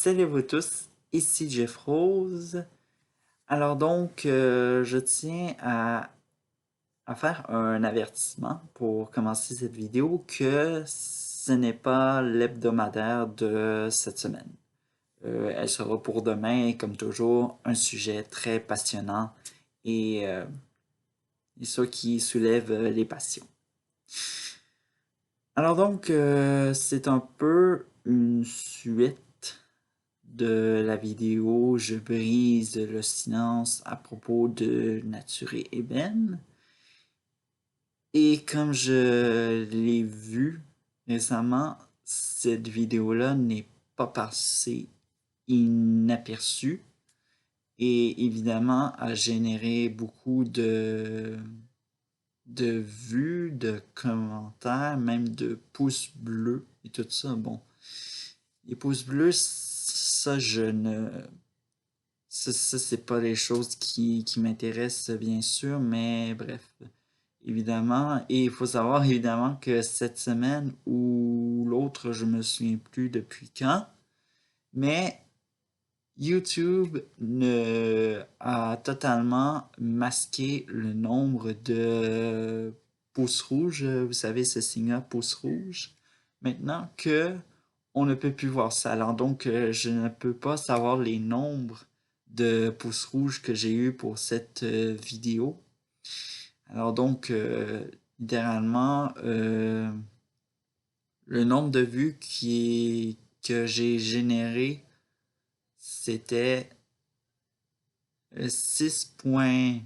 Salut à vous tous, ici Jeff Rose. Alors donc, je tiens à faire un avertissement pour commencer cette vidéo que ce n'est pas l'hebdomadaire de cette semaine. Elle sera pour demain et comme toujours un sujet très passionnant et, euh, et ça qui soulève les passions. Alors donc, c'est un peu une suite de la vidéo Je brise le silence à propos de Nature et Ébène. Et comme je l'ai vu récemment, cette vidéo-là n'est pas passée inaperçue et évidemment a généré beaucoup de vues, de commentaires, même de pouces bleus et tout ça. Bon, les pouces bleus, ça je ne ça, c'est pas les choses qui m'intéressent, bien sûr, mais bref, évidemment. Et il faut savoir, évidemment, que cette semaine ou l'autre, je me souviens plus depuis quand, mais YouTube a totalement masqué le nombre de pouces rouges, vous savez, ce signe-là, pouce rouge, maintenant que on ne peut plus voir ça. Alors donc, je ne peux pas savoir les nombres de pouces rouges que j'ai eu pour cette vidéo. Alors donc, littéralement, le nombre de vues que j'ai généré, c'était 6,8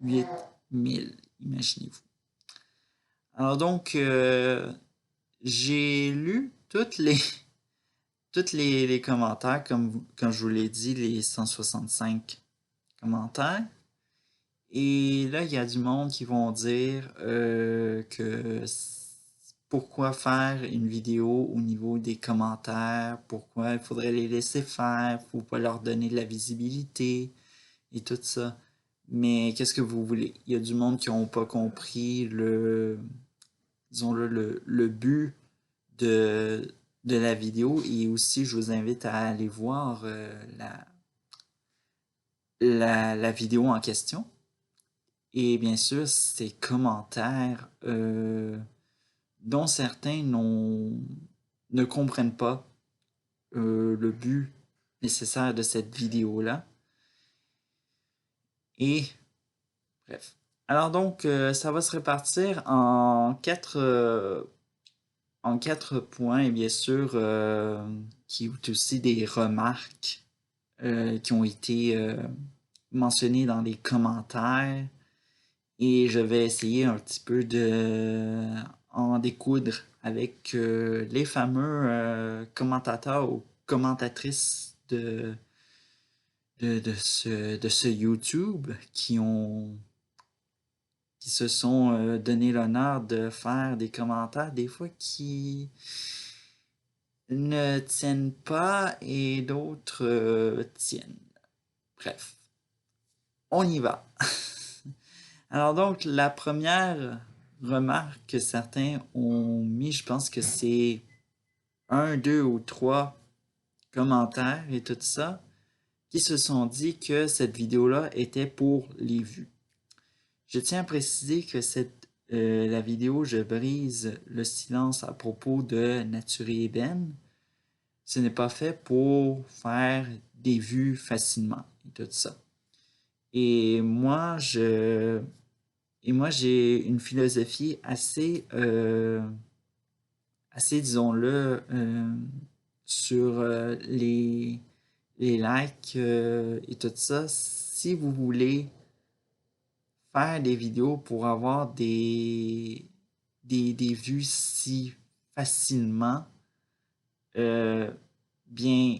000, imaginez-vous. Alors donc, j'ai lu les commentaires, comme je vous l'ai dit, les 165 commentaires. Et là, il y a du monde qui vont dire que pourquoi faire une vidéo au niveau des commentaires, pourquoi il faudrait les laisser faire, faut pas leur donner de la visibilité et tout ça. Mais qu'est-ce que vous voulez? Il y a du monde qui n'ont pas compris disons-le, le but de, de la vidéo et aussi je vous invite à aller voir la vidéo en question. Et bien sûr, ces commentaires dont certains ne comprennent pas le but nécessaire de cette vidéo-là. Et bref. Alors donc, ça va se répartir en quatre points, et bien sûr, qui ont aussi des remarques qui ont été mentionnées dans les commentaires. Et je vais essayer un petit peu de en découdre avec les fameux commentateurs ou commentatrices de ce YouTube qui se sont donné l'honneur de faire des commentaires des fois qui ne tiennent pas et d'autres tiennent. Bref, on y va. Alors donc, la première remarque que certains ont mis, je pense que c'est un, deux ou trois commentaires et tout ça, qui se sont dit que cette vidéo-là était pour les vues. Je tiens à préciser que la vidéo Je brise le silence à propos de Nature et Ébène, ce n'est pas fait pour faire des vues facilement et tout ça. Et moi, j'ai une philosophie assez, disons-le, sur les likes et tout ça. Si vous voulez faire des vidéos pour avoir des vues si facilement, euh, bien,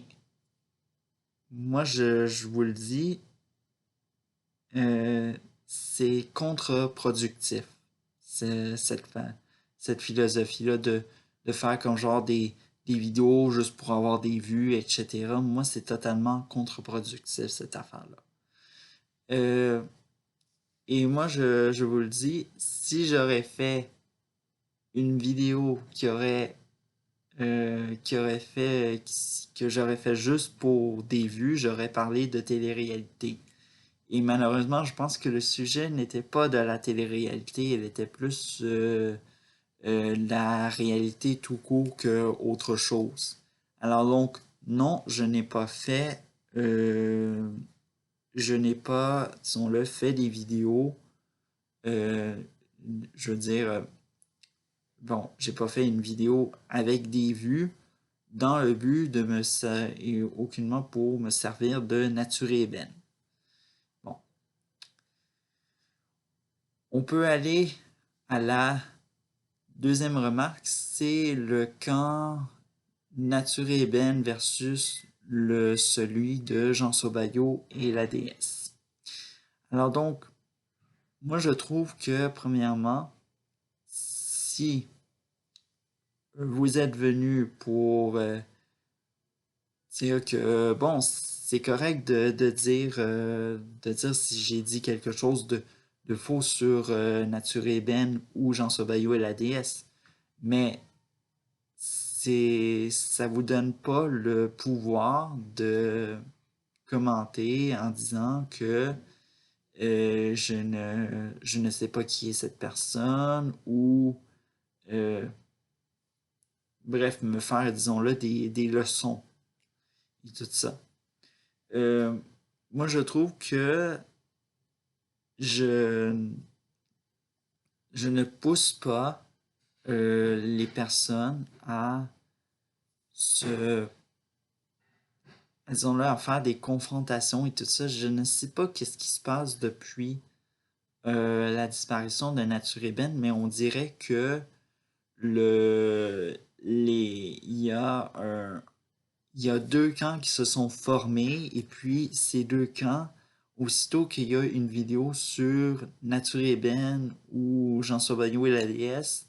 moi, je vous le dis, euh, c'est contre-productif, cette philosophie-là de faire comme genre des vidéos juste pour avoir des vues, etc. Moi, c'est totalement contre-productif, cette affaire-là. Euh, et moi, je vous le dis, si j'aurais fait une vidéo qui aurait que j'aurais fait juste pour des vues, j'aurais parlé de télé-réalité. Et malheureusement, je pense que le sujet n'était pas de la télé-réalité, elle était plus la réalité tout court qu'autre chose. Alors donc, non, euh, je n'ai pas, disons-le, fait des vidéos, euh, je veux dire, bon, j'ai pas fait une vidéo avec des vues dans le but de et aucunement pour me servir de nature ébène. Bon, on peut aller à la deuxième remarque, c'est le camp nature ébène versus celui de Jean Sobayo et la déesse. Alors donc, moi je trouve que premièrement, si vous êtes venu pour dire que bon, c'est correct de dire si j'ai dit quelque chose de faux sur Nature Ébène ou Jean Sobayo et la déesse, mais ça vous donne pas le pouvoir de commenter en disant que je ne sais pas qui est cette personne ou euh, bref, me faire, disons-le, des leçons et tout ça. Euh, Moi, je trouve que je, je ne pousse pas les personnes à se, disons-le, à faire des confrontations et tout ça. Je ne sais pas qu'est-ce qui se passe depuis la disparition de Nature Ébène, mais on dirait que il y a deux camps qui se sont formés et puis ces deux camps, aussitôt qu'il y a une vidéo sur Nature Ébène ou Jean Sauvagnot et la déesse,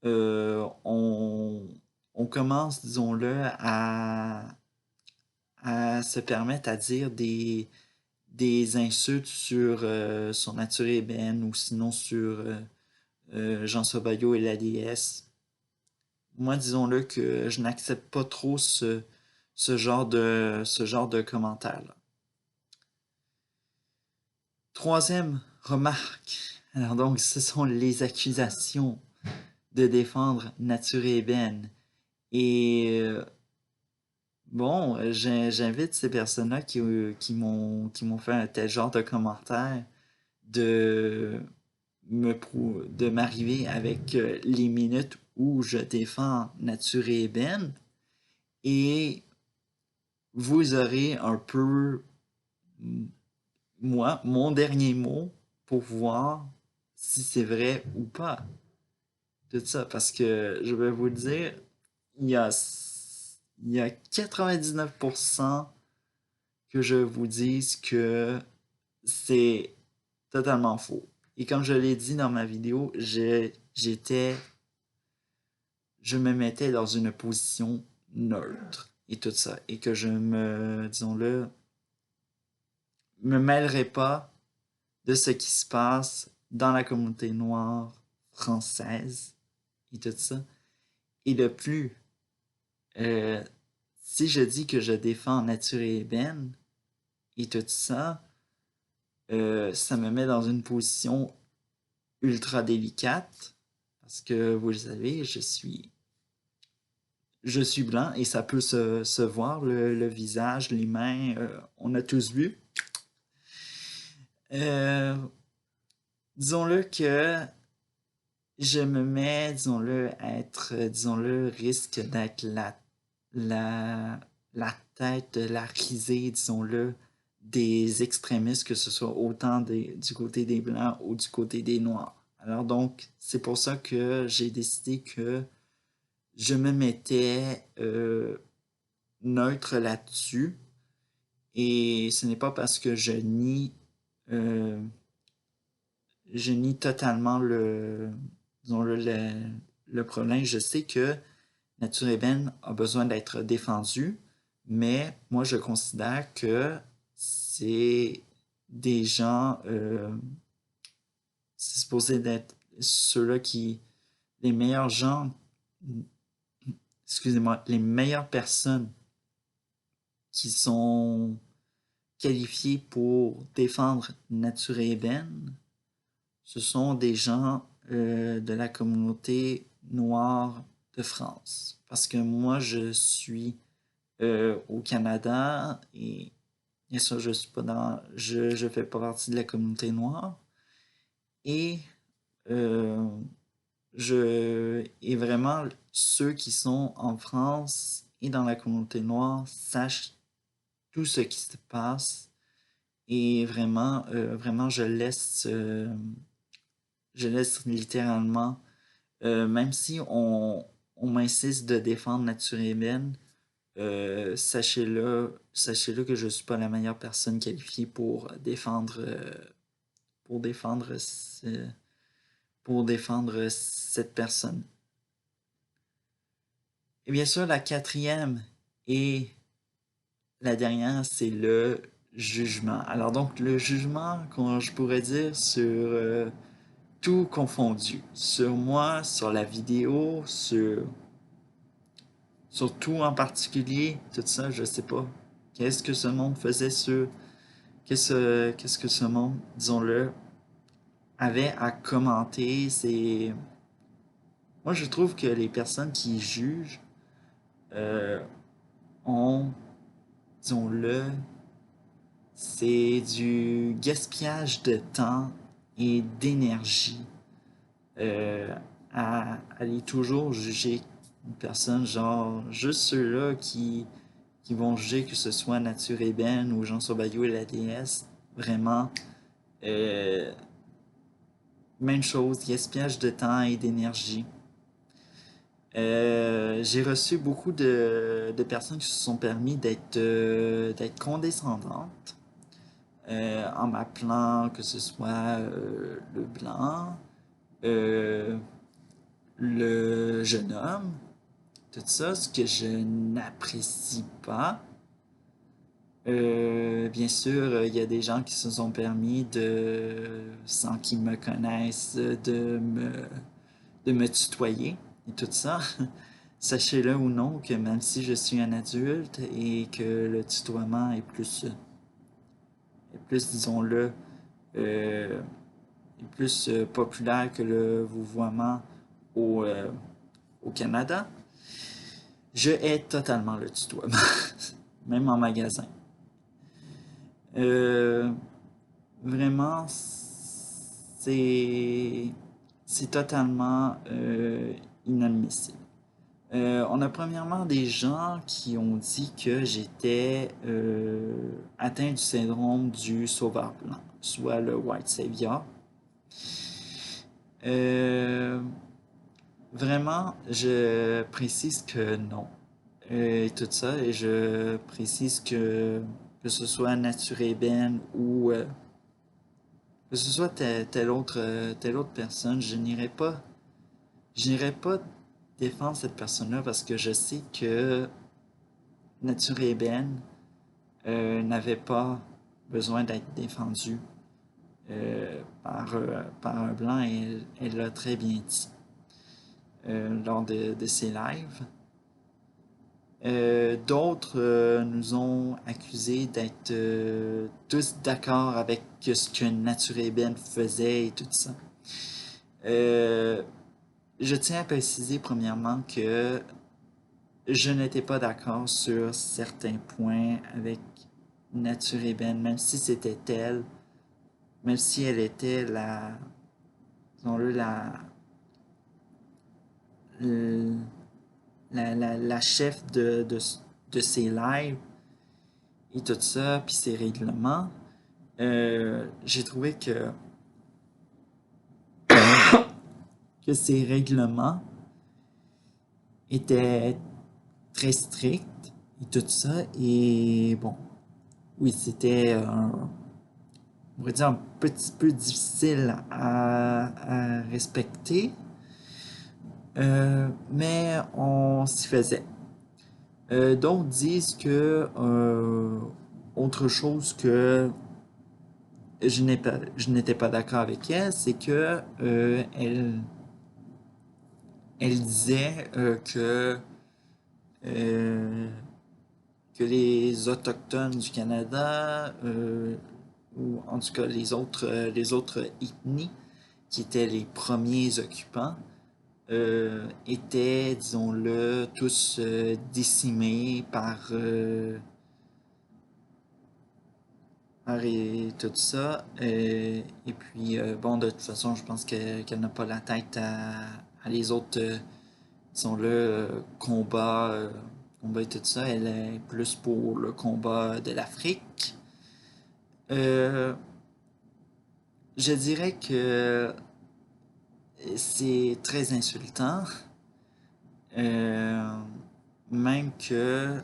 euh, on, on commence, disons-le, à se permettre à dire des insultes sur Nature Ébène ou sinon sur Jean Sauvagnot et la déesse. Moi, disons-le que je n'accepte pas trop ce genre de commentaires-là. Troisième remarque. Alors donc, ce sont les accusations de défendre Nature Ébène. Et bon, j'invite ces personnes-là qui m'ont fait un tel genre de commentaire de de m'arriver avec les minutes où je défends Nature Ébène et vous aurez un peu moi, mon dernier mot pour voir si c'est vrai ou pas. Tout ça, parce que je vais vous le dire, il y a, il y a 99% que je vous dise que c'est totalement faux. Et comme je l'ai dit dans ma vidéo, je me mettais dans une position neutre et tout ça. Et que disons-le, me mêlerai pas de ce qui se passe dans la communauté noire française et tout ça. Et de plus, euh, si je dis que je défends Nature et Ébène et tout ça, ça me met dans une position ultra délicate parce que vous le savez, je suis blanc et ça peut se voir, le visage, les mains, on a tous vu. Euh, Disons-le que je me mets, disons-le, disons-le, risque d'être la, la tête de la risée, disons-le, des extrémistes, que ce soit autant du côté des Blancs ou du côté des Noirs. Alors donc, c'est pour ça que j'ai décidé que je me mettais neutre là-dessus. Et ce n'est pas parce que euh, je nie totalement disons le problème. Je sais que Nature Ébène a besoin d'être défendue, mais moi je considère que c'est des gens, c'est supposé d'être ceux-là les meilleurs gens, excusez-moi, les meilleures personnes qui sont qualifiées pour défendre Nature et Ébène, ce sont des gens de la communauté noire de France. Parce que moi, je suis au Canada et bien sûr, je suis pas dans, je fais pas partie de la communauté noire. Et euh, et vraiment, ceux qui sont en France et dans la communauté noire sachent tout ce qui se passe. Et vraiment, vraiment, je laisse littéralement, même si on m'insiste de défendre Nature Ébène, sachez-le que je suis pas la meilleure personne qualifiée pour défendre, pour défendre cette personne. Et bien sûr, la quatrième et la dernière, c'est le jugement. Alors donc, le jugement, comment je pourrais dire, sur tout confondu. Sur moi, sur la vidéo, sur tout en particulier, tout ça, je sais pas. Qu'est-ce que ce monde faisait sur... qu'est-ce que ce monde, disons-le, avait à commenter. C'est... Moi, je trouve que les personnes qui jugent euh, ont, disons-le, c'est du gaspillage de temps et d'énergie euh, à aller toujours juger une personne, genre juste ceux-là qui vont juger que ce soit Nature Ébène ou Jean Sobayou et la déesse, vraiment, euh, même chose, gaspillage de temps et d'énergie. J'ai reçu beaucoup de personnes qui se sont permis d'être condescendantes en m'appelant que ce soit le blanc, euh, le jeune homme, tout ça, ce que je n'apprécie pas. Bien sûr, il y a des gens qui se sont permis sans qu'ils me connaissent, de me tutoyer et tout ça. Sachez-le ou non que même si je suis un adulte et que le tutoiement est plus disons-le, euh, est plus populaire que le vouvoiement au, euh, au Canada, je hais totalement le tutoiement, même en magasin. Euh, Vraiment, c'est totalement inadmissible. On a premièrement des gens qui ont dit que j'étais atteint du syndrome du sauveur blanc, soit le White Savior. Euh, Vraiment, je précise que non. Et tout ça, et je précise que ce soit Nature Ébène ou que ce soit telle autre personne, je n'irai pas défendre cette personne-là parce que je sais que Nature Ébène n'avait pas besoin d'être défendue par un blanc et elle l'a très bien dit lors de ses lives. D'autres nous ont accusés d'être tous d'accord avec ce que Nature Ébène faisait et tout ça. Euh, je tiens à préciser premièrement que je n'étais pas d'accord sur certains points avec Nature Ébène, même si c'était elle, même si elle était disons-le, la chef de ses lives et tout ça, puis ses règlements. J'ai trouvé que ces règlements étaient très stricts et tout ça. Et bon, oui, c'était on pourrait dire un petit peu difficile à respecter, mais on s'y faisait. D'autres disent que autre chose que je n'étais pas d'accord avec elle, c'est que elle disait que que les Autochtones du Canada, ou en tout cas les autres ethnies qui étaient les premiers occupants, étaient, disons-le, tous décimés et tout ça. Et puis, bon, de toute façon, je pense qu'elle n'a pas la tête à les autres, disons-le, combats et tout ça. Elle est plus pour le combat de l'Afrique. Euh, je dirais que c'est très insultant. Euh, même que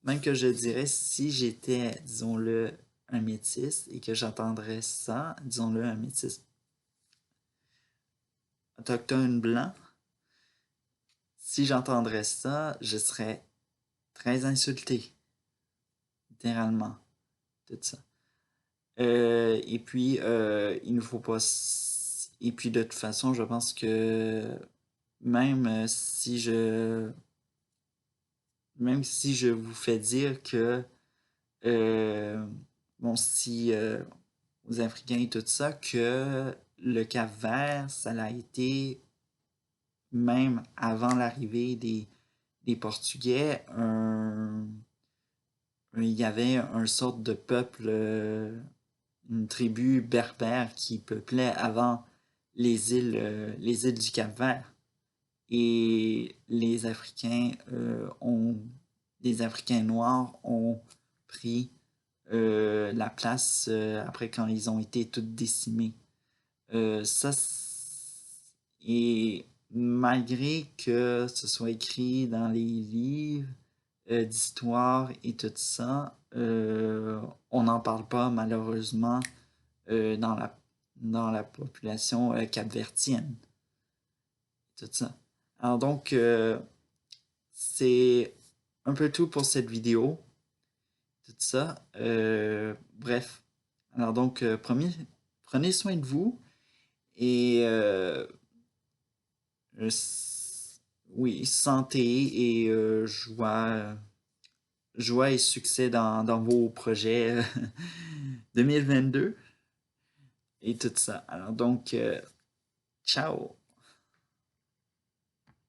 Même que je dirais, si j'étais, disons-le, un métis et que j'entendrais ça, disons-le, un métis autochtone blanc, si j'entendrais ça, je serais très insulté, littéralement, tout ça. Et puis, il ne faut pas... Et puis, de toute façon, je pense que même si je... Même si je vous fais dire que, euh, bon, si aux Africains et tout ça, que le Cap-Vert, ça l'a été, même avant l'arrivée des Portugais, il y avait un sorte de peuple, une tribu berbère qui peuplait avant les îles du Cap-Vert. Et les Africains noirs ont pris la place après quand ils ont été tous décimés. Ça, et malgré que ce soit écrit dans les livres d'histoire et tout ça, on n'en parle pas malheureusement euh, dans la, dans la population capverdienne. Tout ça. Alors donc, c'est un peu tout pour cette vidéo. Tout ça. Bref. Alors donc, prenez soin de vous et oui, santé et joie et succès dans vos projets 2022 et tout ça. Alors donc, ciao!